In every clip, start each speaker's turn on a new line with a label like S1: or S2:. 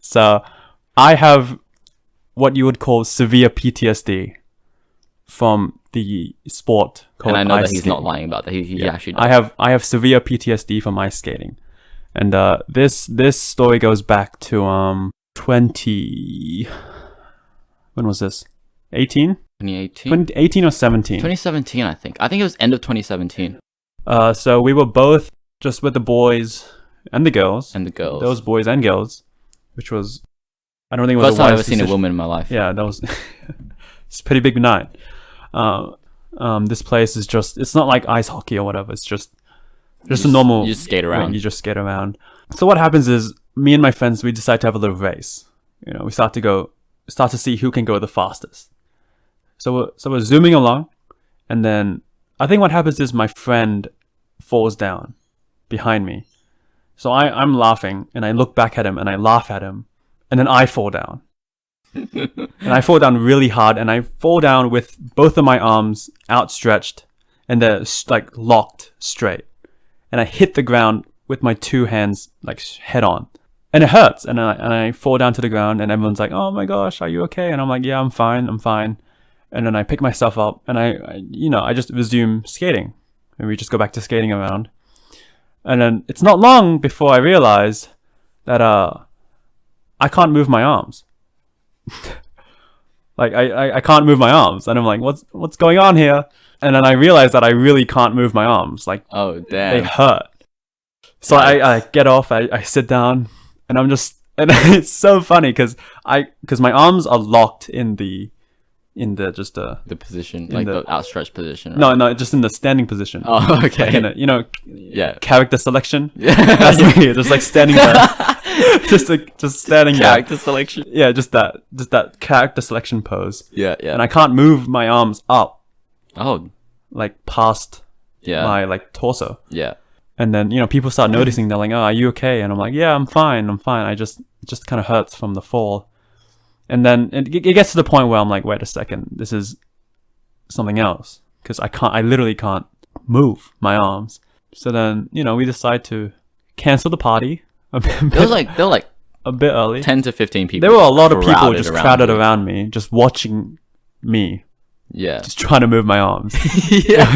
S1: So I have what you would call severe PTSD from the sport called ice
S2: And I know that he's
S1: skating.
S2: not lying about that. He actually does.
S1: I have severe PTSD from ice skating, and this story goes back to 20. When was this? 18?
S2: 2018?
S1: 18 or 17?
S2: 2017, I think. I think it was end of 2017.
S1: So we were both just with the boys and the girls.
S2: And the girls.
S1: Those boys and girls, which was, I don't think it was
S2: First
S1: a
S2: time I've
S1: wise
S2: ever seen a
S1: decision.
S2: woman in my life.
S1: Yeah, that was it's a pretty big night. This place is just, it's not like ice hockey or whatever. It's just a normal.
S2: You just skate around.
S1: You just skate around. So what happens is, me and my friends, we decide to have a little race. You know, we start to see who can go the fastest. So we're zooming along, and then I think what happens is my friend falls down behind me. So I'm laughing, and I look back at him, and I laugh at him, and then I fall down. And I fall down really hard, and I fall down with both of my arms outstretched, and they're like locked straight. And I hit the ground with my two hands like head on. And it hurts, and I fall down to the ground, and everyone's like, "Oh my gosh, are you okay?" And I'm like, "Yeah, I'm fine. And then I pick myself up, and I just resume skating, and we just go back to skating around. And then it's not long before I realize that I can't move my arms. Like I can't move my arms, and I'm like, "What's going on here?" And then I realize that I really can't move my arms. Like,
S2: Oh,
S1: they
S2: damn.
S1: hurt. So I get off, I sit down, and I'm just, and it's so funny because my arms are locked in the
S2: The position, like the outstretched position. Right?
S1: no, just in the standing position.
S2: Oh, okay.
S1: Like in a,
S2: Yeah.
S1: character selection.
S2: Yeah.
S1: That's me, just like standing there. just standing
S2: Character
S1: there.
S2: selection.
S1: Yeah, just that character selection pose.
S2: Yeah, yeah.
S1: And I can't move my arms up,
S2: Oh,
S1: like past
S2: yeah.
S1: my like torso.
S2: Yeah.
S1: And then, people start noticing. They're like, "Oh, are you okay?" And I'm like, "Yeah, I'm fine. I it just kind of hurts from the fall." And then it gets to the point where I'm like, "Wait a second, this is something else." Because I literally can't move my arms. So then, we decide to cancel the party a bit,
S2: There was like
S1: a bit early.
S2: 10 to 15 people.
S1: There were a lot of people
S2: crowded
S1: just
S2: around
S1: crowded
S2: you.
S1: around me, just watching me,
S2: Yeah.
S1: just trying to move my arms.
S2: Yeah.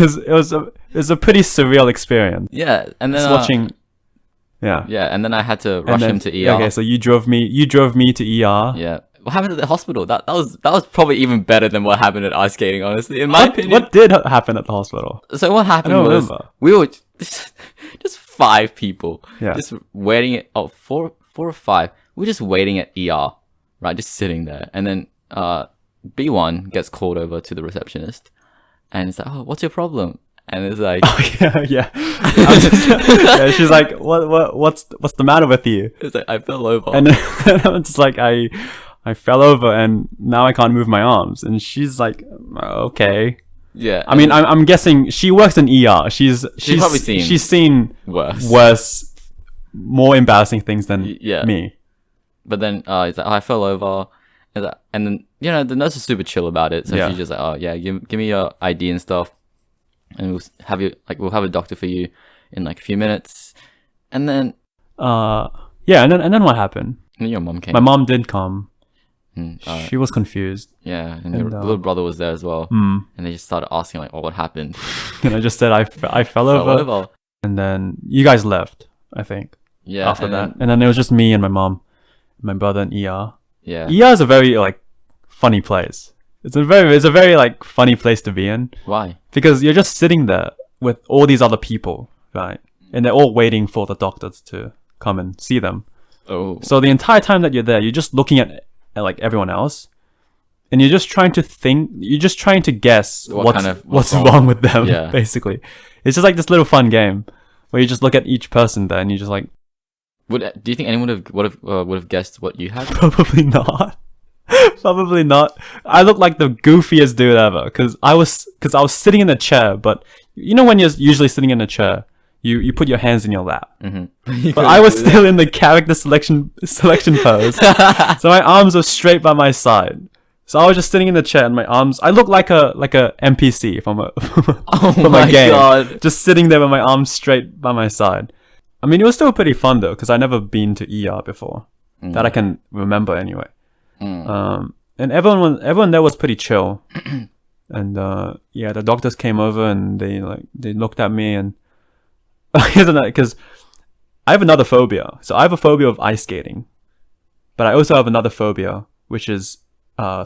S1: It was a pretty surreal experience.
S2: Yeah. And then
S1: Just watching. Yeah.
S2: Yeah, and then I had to
S1: And
S2: rush
S1: then-
S2: him to ER.
S1: Okay, so you drove me to ER.
S2: Yeah. What happened at the hospital? That was probably even better than what happened at ice skating, honestly, in my opinion.
S1: What did happen at the hospital?
S2: So what happened
S1: I don't
S2: was
S1: remember.
S2: we were just 5 people,
S1: Yeah.
S2: just waiting at four or 5. We're just waiting at ER, right? Just sitting there, and then B1 gets called over to the receptionist, and it's like, "Oh, what's your problem?" And it's like,
S1: yeah. Yeah, she's like, what's the matter with you?
S2: it's like I fell over.
S1: And I'm just like, I fell over and now I can't move my arms. And she's like, okay.
S2: yeah,
S1: I mean, I'm guessing she works in ER. She's
S2: probably seen
S1: she's seen
S2: worse.
S1: more embarrassing things than
S2: Yeah.
S1: me.
S2: But then he's like, "Oh, I fell over," and then the nurse is super chill about it. So
S1: Yeah.
S2: she's just like, "Oh yeah, give me your ID and stuff, and we'll have a doctor for you in like a few minutes." And then
S1: Yeah, and then what happened?
S2: your mom came.
S1: My mom did come.
S2: Mm,
S1: She was confused.
S2: yeah, and your little brother was there as well, and they just started asking like, "Oh, what happened?"
S1: And I just said I fell over. And then you guys left, I think.
S2: Yeah.
S1: After
S2: and
S1: that,
S2: then-
S1: and then it was just me and my mom, my brother in ER.
S2: yeah.
S1: ER is a very like funny place. It's a very like funny place to be in
S2: Why?
S1: because you're just sitting there with all these other people, right? And they're all waiting for the doctors to come and see them.
S2: Oh.
S1: So the entire time that you're there, you're just looking at like everyone else, and you're just trying to think. You're just trying to guess what's wrong with them.
S2: Yeah.
S1: Basically, it's just like this little fun game where you just look at each person there and you just like,
S2: Do you think anyone would have guessed what you had?
S1: probably not. Probably not. I look like the goofiest dude ever because I was sitting in a chair, but when you're usually sitting in a chair, you put your hands in your lap.
S2: Mm-hmm.
S1: But I was still in the character selection pose, so my arms were straight by my side. So I was just sitting in the chair, and my arms. I look like a NPC from a from
S2: my
S1: a game,
S2: God.
S1: just sitting there with my arms straight by my side. I mean, it was still pretty fun though, because I never been to ER before. that I can remember anyway.
S2: Mm.
S1: And everyone there was pretty chill. And yeah, the doctors came over and they looked at me and because I have another phobia. So I have a phobia of ice skating, but I also have another phobia, which is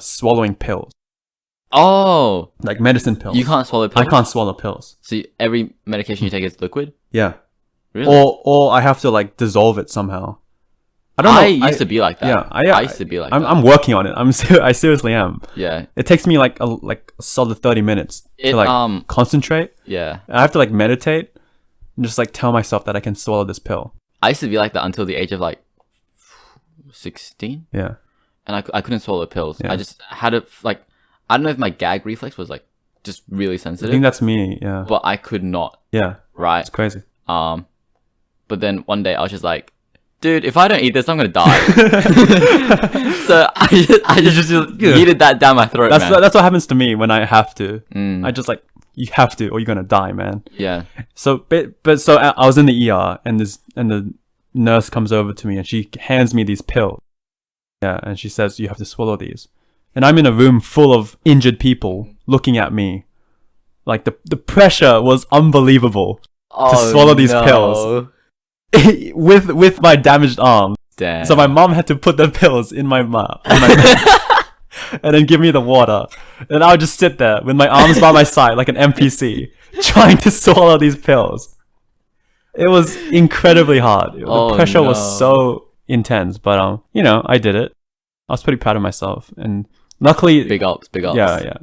S1: swallowing pills,
S2: Oh,
S1: like medicine pills.
S2: you can't swallow pills?
S1: I can't swallow pills.
S2: So every medication you take is liquid?
S1: Yeah.
S2: Really?
S1: Or I have to like dissolve it somehow. I don't know.
S2: I used to be like that.
S1: Yeah,
S2: I used to be like that.
S1: I'm working on it. I seriously am.
S2: Yeah.
S1: It takes me like a solid 30 minutes
S2: It,
S1: to like concentrate.
S2: Yeah.
S1: I have to like meditate and just like tell myself that I can swallow this pill.
S2: I used to be like that until the age of like 16.
S1: Yeah.
S2: And I couldn't swallow pills.
S1: Yeah.
S2: I just had it like, I don't know if my gag reflex was like just really
S1: I
S2: sensitive,
S1: think that's me. Yeah.
S2: but I could not.
S1: Yeah.
S2: Right.
S1: It's crazy.
S2: But then one day I was just like, dude, if I don't eat this, I'm gonna die. So I just yeeted that down my throat, man.
S1: That's what happens to me when I have to.
S2: Mm.
S1: I just like, you have to or you're gonna die, man.
S2: Yeah.
S1: So but so I was in the ER and the nurse comes over to me and she hands me these pills. Yeah, and she says you have to swallow these. And I'm in a room full of injured people looking at me. Like the pressure was unbelievable to swallow these pills with my damaged arm.
S2: Damn.
S1: So my mom had to put the pills in my mouth and then give me the water. And I would just sit there with my arms by my side like an NPC trying to swallow these pills. It was incredibly hard. The pressure was so intense, but you know, I did it. I was pretty proud of myself, and luckily,
S2: Big ups.
S1: yeah.